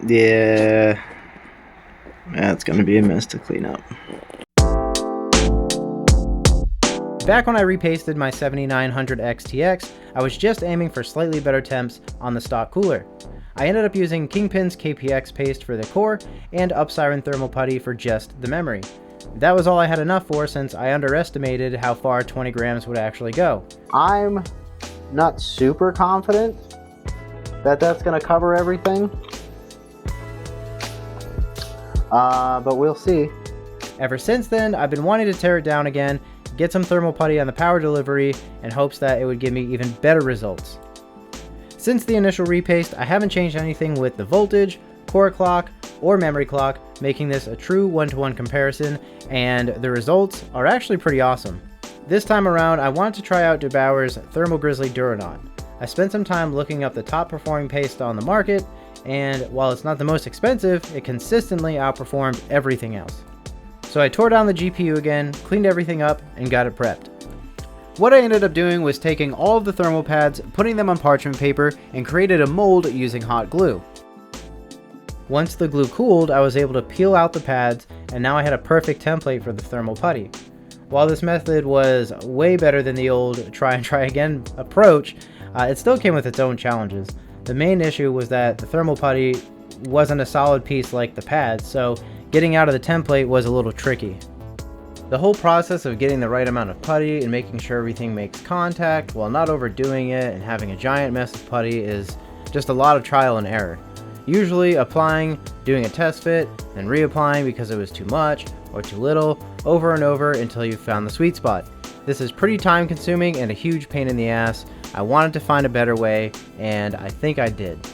Yeah, that's gonna be a mess to clean up. Back when I repasted my 7900 XTX, I was just aiming for slightly better temps on the stock cooler. I ended up using Kingpin's KPX paste for the core and Upsiren thermal putty for just the memory. That was all I had enough for since I underestimated how far 20 grams would actually go. I'm not super confident that that's going to cover everything, but we'll see. Ever since then, I've been wanting to tear it down again, get some thermal putty on the power delivery in hopes that it would give me even better results. Since the initial repaste, I haven't changed anything with the voltage, core clock, or memory clock, making this a true one-to-one comparison, and the results are actually pretty awesome. This time around, I wanted to try out DeBauer's Thermal Grizzly Duronaut. I spent some time looking up the top performing paste on the market, and while it's not the most expensive, it consistently outperformed everything else. So I tore down the GPU again, cleaned everything up, and got it prepped. What I ended up doing was taking all of the thermal pads, putting them on parchment paper, and created a mold using hot glue. Once the glue cooled, I was able to peel out the pads, and now I had a perfect template for the thermal putty. While this method was way better than the old try and try again approach, it still came with its own challenges. The main issue was that the thermal putty wasn't a solid piece like the pads, so getting out of the template was a little tricky. The whole process of getting the right amount of putty and making sure everything makes contact while not overdoing it and having a giant mess of putty is just a lot of trial and error. Usually applying, doing a test fit, and reapplying because it was too much or too little, over and over until you found the sweet spot. This is pretty time consuming and a huge pain in the ass. I wanted to find a better way, and I think I did.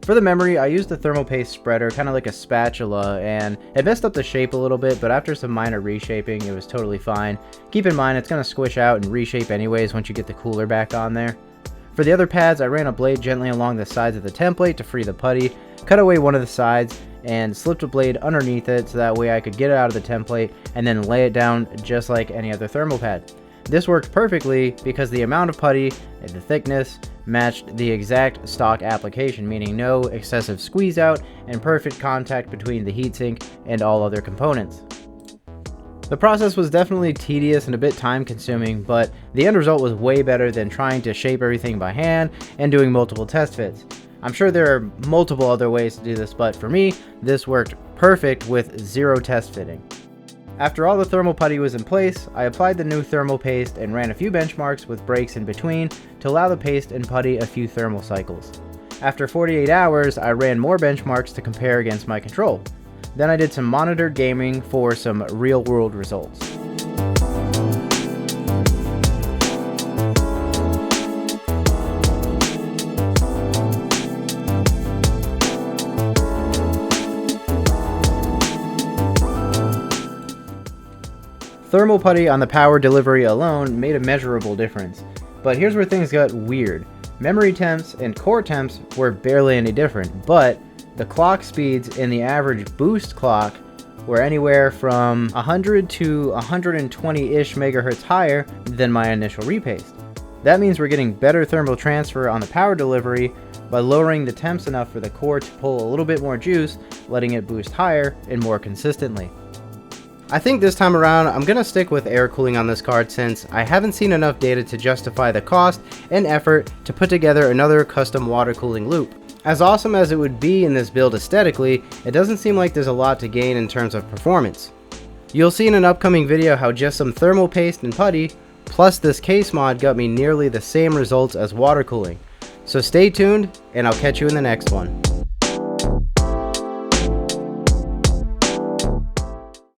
For the memory, I used the thermal paste spreader, kind of like a spatula, and it messed up the shape a little bit, but after some minor reshaping, it was totally fine. Keep in mind, it's going to squish out and reshape anyways once you get the cooler back on there. For the other pads, I ran a blade gently along the sides of the template to free the putty, cut away one of the sides, and slipped a blade underneath it so that way I could get it out of the template and then lay it down just like any other thermal pad. This worked perfectly because the amount of putty and the thickness matched the exact stock application, meaning no excessive squeeze out and perfect contact between the heatsink and all other components. The process was definitely tedious and a bit time consuming, but the end result was way better than trying to shape everything by hand and doing multiple test fits. I'm sure there are multiple other ways to do this, but for me, this worked perfect with zero test fitting. After all the thermal putty was in place, I applied the new thermal paste and ran a few benchmarks with breaks in between to allow the paste and putty a few thermal cycles. After 48 hours, I ran more benchmarks to compare against my control. Then I did some monitored gaming for some real-world results. Thermal putty on the power delivery alone made a measurable difference, but here's where things got weird. Memory temps and core temps were barely any different, but the clock speeds in the average boost clock were anywhere from 100 to 120-ish megahertz higher than my initial repaste. That means we're getting better thermal transfer on the power delivery by lowering the temps enough for the core to pull a little bit more juice, letting it boost higher and more consistently. I think this time around I'm going to stick with air cooling on this card since I haven't seen enough data to justify the cost and effort to put together another custom water cooling loop. As awesome as it would be in this build aesthetically, it doesn't seem like there's a lot to gain in terms of performance. You'll see in an upcoming video how just some thermal paste and putty plus this case mod got me nearly the same results as water cooling. So stay tuned and I'll catch you in the next one.